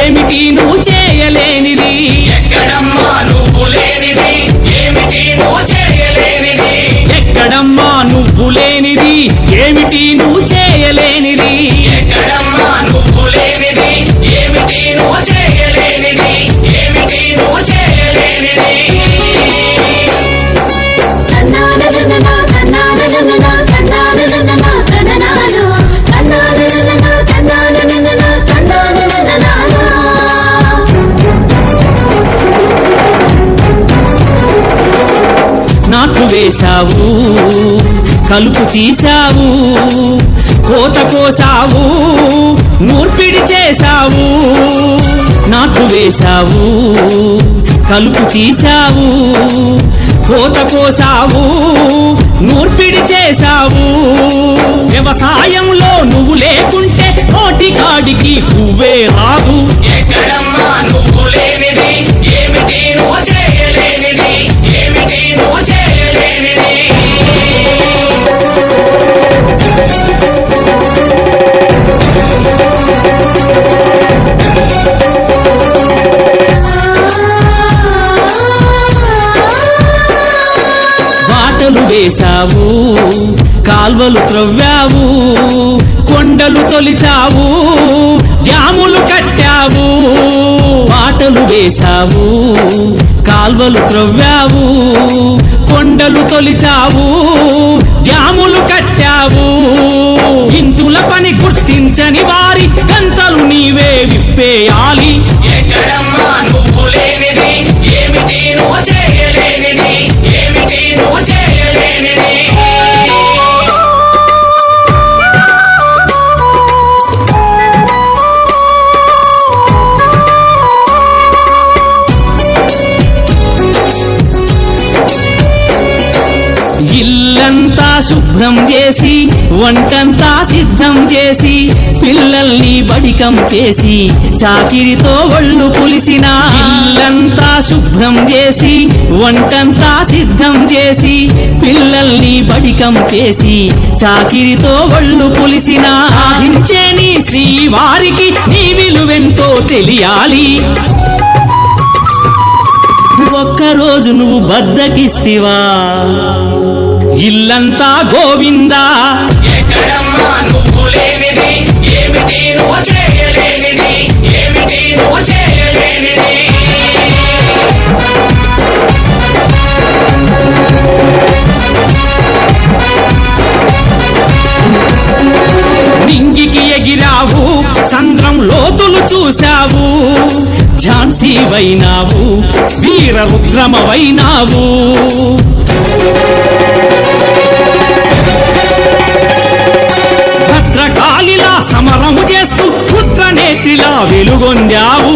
ఏమిటి నువ్వు చేయలేనిది? ఎక్కడమ్మా నువ్వు లేనిది ఏమిటి నువ్వు చేయలేనిది? ఎక్కడమ్మా నువ్వు లేనిది ఏమిటి నువ్వు చేయలేనిది? ఎక్కడమ్మా నువ్వు లేనిది ఏమిటి నువ్వు చేయలేనిది? ఏమిటి నువ్వు చేయలేనిది? నాట్లు వేశావు, కలుపు తీశావు, కోత కోసావు, నూర్పిడి చేశావు. నాట్లు వేశావు, కలుపు తీశావు, కోత కోసావు, నూర్పిడి చేశావు. వ్యవసాయంలో నువ్వు లేకుంటే నోటికాడికి పువ్వే రాదు. ఎక్కడమ్మా నువ్వు లేనిది ఏమిటి నువ్వు చేయలేనిది? ఏమిటి నువ్వు చేయలేనిది? బాటలు వేశావు, కాల్వలు త్రవ్వావు, కొండలు తొలిచావు, డ్యాములు కట్టావు. బాటలు వేశావు, కాల్వలు త్రవ్వావు, కొండలు తొలిచావు, డ్యాములు కట్టావు. ఇంతుల పని గుర్తించని వారి గంతలు నీవే విప్పేయాలి. ఎక్కడమ్మా నువ్వు లేనిది ఏమిటి నువ్వు చేయలేనిది? ఏమిటి నువ్వు చేయలేనిది? ఇల్లంతా శుభ్రం చేసి, వంటంతా సిద్ధం చేసి, పిల్లల్ని బడికం చేసి, చాకిరితో ఒళ్ళు పులిసిన. ఇల్లంతా శుభ్రం చేసి, వంటంతా సిద్ధం చేసి, పిల్లల్ని బడికం చేసి, చాకిరితో ఒళ్ళు పులిసిన. సాధించే నీ శ్రీవారికి నీ విలువెంతో తెలియాలి. ఒక్కరోజు నువ్వు బద్దకిస్తివా, ఇల్లంతా గోవిందా. ఎక్కడమ్మా నువ్వు లేనిది ఏమిటి నువ్వు చేయలేనిది? ఏమిటి నువ్వు చేయలేనిది? నింగికి ఎగిరావు, సంద్రం లోతులు చూశావు, ఝాన్సీ వైనావు, వీరరుద్రమవైనావు. భద్రకాళిలా సమరము చేస్తూ పుత్రనేత్రిలా వెలుగొందావు.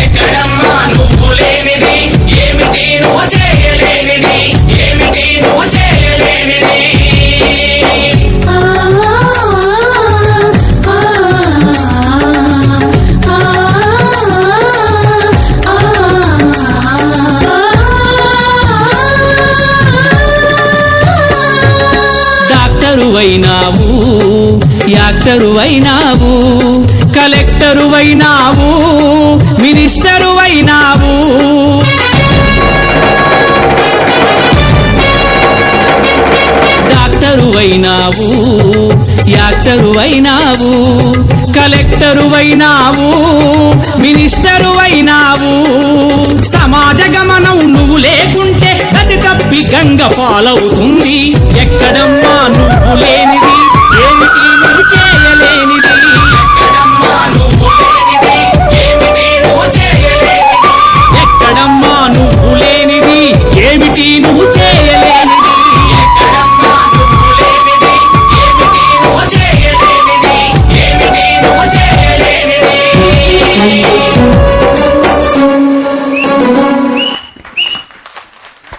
ఎక్కడమ్మా నువ్వు లేనిది ఏమిటి నువ్వు చేయలేనిది? ఏమిటి నువ్వు చేయలేనిది? డాక్టరువైనావు, యాక్టరువైనావు, కలెక్టరువైనావు, మినిస్టరువైనావు. డాక్టరువైనావు, యాక్టరువైనావు, కలెక్టరువైనావు, మినిస్టరువైనావు. సమాజ గమనం నువ్వు లేకుంటే గతి తప్పి గంగ పాలవుతుంది. ఎక్కడమ్మా